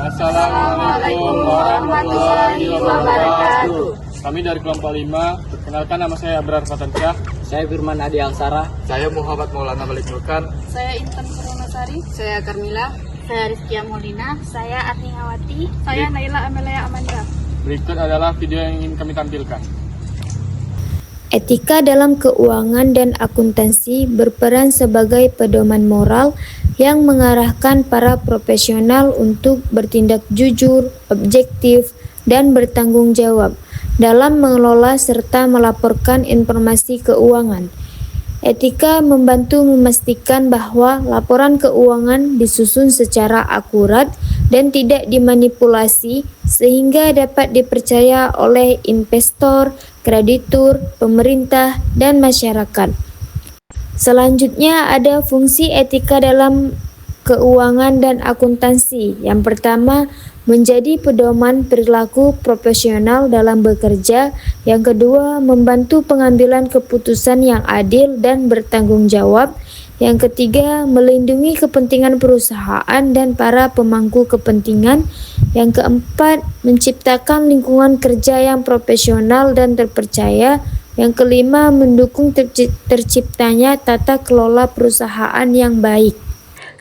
Assalamualaikum warahmatullahi wabarakatuh. Kami dari kelompok 5, perkenalkan nama saya Abrar Fatansyah. Saya Firman Adi Angsara. Saya Muhammad Maulana Malik Nurkan. Saya Intan Purwonasari. Saya Carmila. Saya Rizkia Molina. Saya Atnihawati. Saya Naila Amelia Amanda. Berikut adalah video yang ingin kami tampilkan. Etika dalam keuangan dan akuntansi berperan sebagai pedoman moral yang mengarahkan para profesional untuk bertindak jujur, objektif, dan bertanggung jawab dalam mengelola serta melaporkan informasi keuangan. Etika membantu memastikan bahwa laporan keuangan disusun secara akurat dan tidak dimanipulasi sehingga dapat dipercaya oleh investor, kreditur, pemerintah, dan masyarakat. Selanjutnya ada fungsi etika dalam keuangan dan akuntansi. Yang pertama, menjadi pedoman perilaku profesional dalam bekerja. Yang kedua, membantu pengambilan keputusan yang adil dan bertanggung jawab. Yang ketiga, melindungi kepentingan perusahaan dan para pemangku kepentingan. Yang keempat, menciptakan lingkungan kerja yang profesional dan terpercaya. Yang kelima, mendukung terciptanya tata kelola perusahaan yang baik.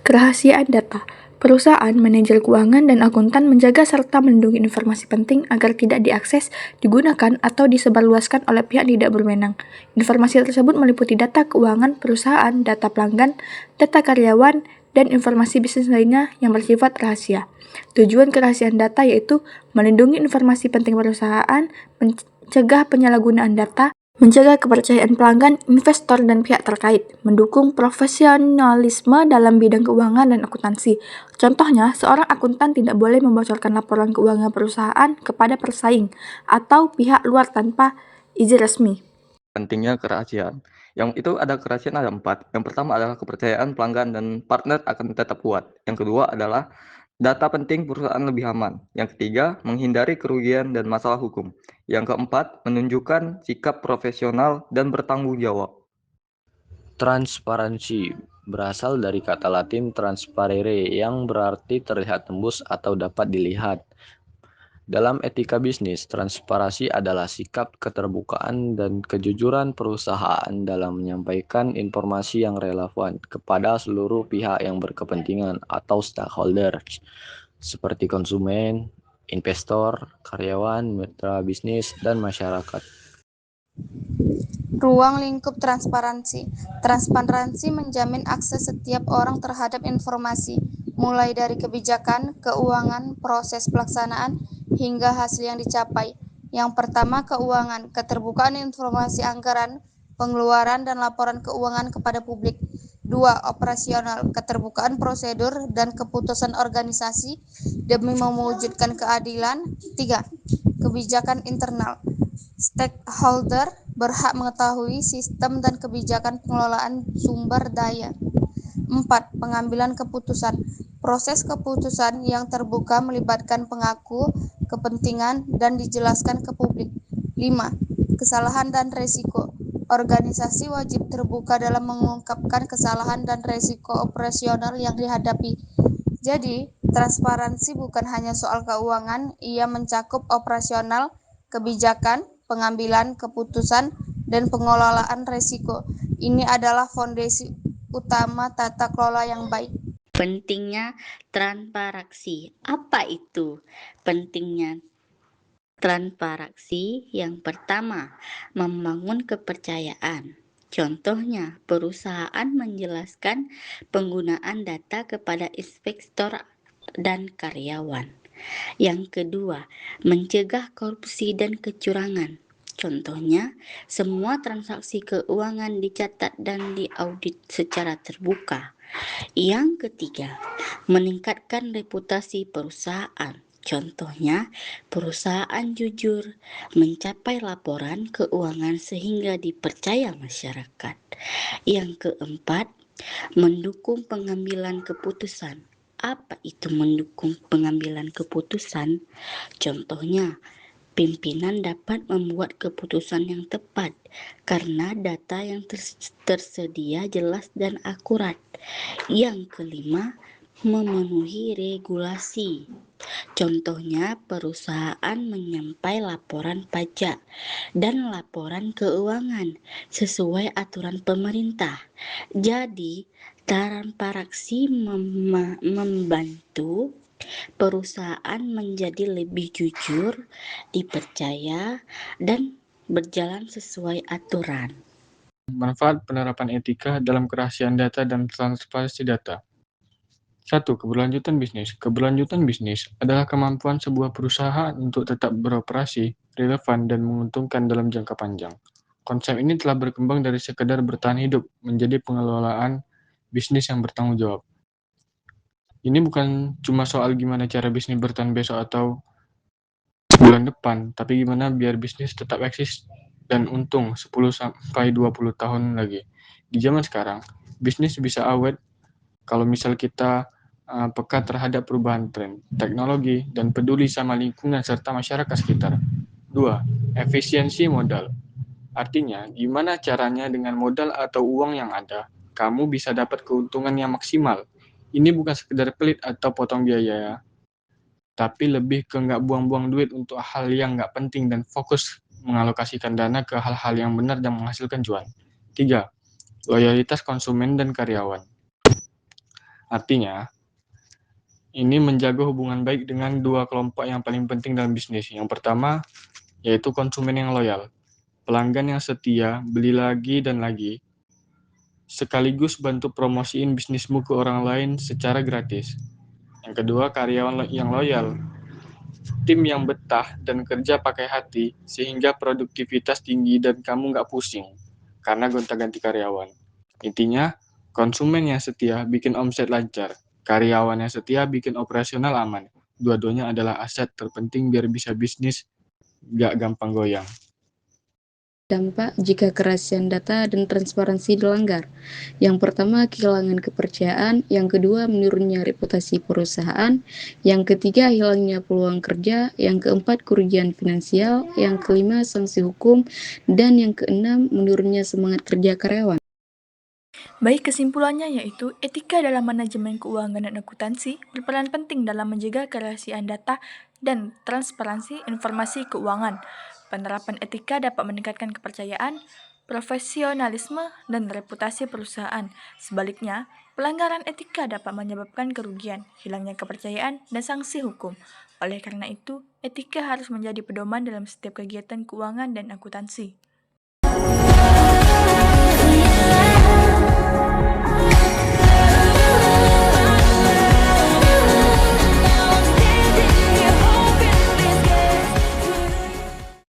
Kerahasiaan data. Perusahaan, manajer keuangan, dan akuntan menjaga serta melindungi informasi penting agar tidak diakses, digunakan, atau disebarluaskan oleh pihak tidak berwenang. Informasi tersebut meliputi data keuangan perusahaan, data pelanggan, data karyawan, dan informasi bisnis lainnya yang bersifat rahasia. Tujuan kerahasiaan data yaitu melindungi informasi penting perusahaan, mencegah penyalahgunaan data, menjaga kepercayaan pelanggan, investor, dan pihak terkait, mendukung profesionalisme dalam bidang keuangan dan akuntansi. Contohnya, seorang akuntan tidak boleh membocorkan laporan keuangan perusahaan kepada pesaing atau pihak luar tanpa izin resmi. Pentingnya kerahasiaan. Yang itu ada kerahasiaan ada 4. Yang pertama adalah kepercayaan pelanggan dan partner akan tetap kuat. Yang kedua adalah data penting perusahaan lebih aman. Yang ketiga, menghindari kerugian dan masalah hukum. Yang keempat, menunjukkan sikap profesional dan bertanggung jawab. Transparansi berasal dari kata Latin transparere yang berarti terlihat tembus atau dapat dilihat. Dalam etika bisnis, transparansi adalah sikap keterbukaan dan kejujuran perusahaan dalam menyampaikan informasi yang relevan kepada seluruh pihak yang berkepentingan atau stakeholder, seperti konsumen, investor, karyawan, mitra bisnis, dan masyarakat. Ruang lingkup transparansi. Transparansi menjamin akses setiap orang terhadap informasi, mulai dari kebijakan, keuangan, proses pelaksanaan, hingga hasil yang dicapai. Yang pertama, keuangan, keterbukaan informasi anggaran, pengeluaran, dan laporan keuangan kepada publik. 2. Operasional, keterbukaan prosedur dan keputusan organisasi demi mewujudkan keadilan. 3. Kebijakan internal, stakeholder berhak mengetahui sistem dan kebijakan pengelolaan sumber daya. 4. Pengambilan keputusan. Proses keputusan yang terbuka melibatkan pemangku kepentingan dan dijelaskan ke publik. 5. Kesalahan dan resiko. Organisasi wajib terbuka dalam mengungkapkan kesalahan dan resiko operasional yang dihadapi. Jadi, transparansi bukan hanya soal keuangan, ia mencakup operasional, kebijakan, pengambilan keputusan, dan pengelolaan resiko. Ini adalah fondasi utama tata kelola yang baik. Pentingnya transparansi. Apa itu pentingnya transparansi? Yang pertama, membangun kepercayaan. Contohnya, perusahaan menjelaskan penggunaan data kepada inspektor dan karyawan. Yang kedua, mencegah korupsi dan kecurangan. Contohnya, semua transaksi keuangan dicatat dan diaudit secara terbuka. Yang ketiga, meningkatkan reputasi perusahaan. Contohnya, perusahaan jujur mencapai laporan keuangan sehingga dipercaya masyarakat. Yang keempat, mendukung pengambilan keputusan. Apa itu mendukung pengambilan keputusan? Contohnya, pimpinan dapat membuat keputusan yang tepat karena data yang tersedia jelas dan akurat. Yang kelima, memenuhi regulasi. Contohnya, perusahaan menyampai laporan pajak dan laporan keuangan sesuai aturan pemerintah. Jadi, transparansi membantu perusahaan menjadi lebih jujur, dipercaya, dan berjalan sesuai aturan. Manfaat penerapan etika dalam kerahasiaan data dan transparansi data. 1. Keberlanjutan bisnis. Keberlanjutan bisnis adalah kemampuan sebuah perusahaan untuk tetap beroperasi, relevan, dan menguntungkan dalam jangka panjang. Konsep ini telah berkembang dari sekedar bertahan hidup menjadi pengelolaan bisnis yang bertanggung jawab. Ini bukan cuma soal gimana cara bisnis bertahan besok atau bulan depan, tapi gimana biar bisnis tetap eksis dan untung 10-20 tahun lagi. Di zaman sekarang, bisnis bisa awet kalau misal kita peka terhadap perubahan tren, teknologi, dan peduli sama lingkungan serta masyarakat sekitar. 2. Efisiensi modal. Artinya, gimana caranya dengan modal atau uang yang ada, kamu bisa dapat keuntungan yang maksimal. Ini bukan sekedar pelit atau potong biaya, tapi lebih ke nggak buang-buang duit untuk hal yang nggak penting dan fokus mengalokasikan dana ke hal-hal yang benar dan menghasilkan cuan. 3. Loyalitas konsumen dan karyawan. Artinya, ini menjaga hubungan baik dengan dua kelompok yang paling penting dalam bisnis. Yang pertama, yaitu konsumen yang loyal. Pelanggan yang setia, beli lagi dan lagi, sekaligus bantu promosiin bisnismu ke orang lain secara gratis. Yang kedua, karyawan yang loyal. Tim yang betah dan kerja pakai hati, sehingga produktivitas tinggi dan kamu nggak pusing karena gonta-ganti karyawan. Intinya, konsumen yang setia bikin omset lancar, karyawan yang setia bikin operasional aman. Dua-duanya adalah aset terpenting biar bisa bisnis nggak gampang goyang. Dampak jika kerahasiaan data dan transparansi dilanggar. Yang pertama, kehilangan kepercayaan. Yang kedua, menurunnya reputasi perusahaan. Yang ketiga, hilangnya peluang kerja. Yang keempat, kerugian finansial. Yang kelima, sanksi hukum. Dan yang keenam, menurunnya semangat kerja karyawan. Baik, kesimpulannya yaitu etika dalam manajemen keuangan dan akuntansi berperan penting dalam menjaga kerahasiaan data dan transparansi informasi keuangan. Penerapan etika dapat meningkatkan kepercayaan, profesionalisme, dan reputasi perusahaan. Sebaliknya, pelanggaran etika dapat menyebabkan kerugian, hilangnya kepercayaan, dan sanksi hukum. Oleh karena itu, etika harus menjadi pedoman dalam setiap kegiatan keuangan dan akuntansi.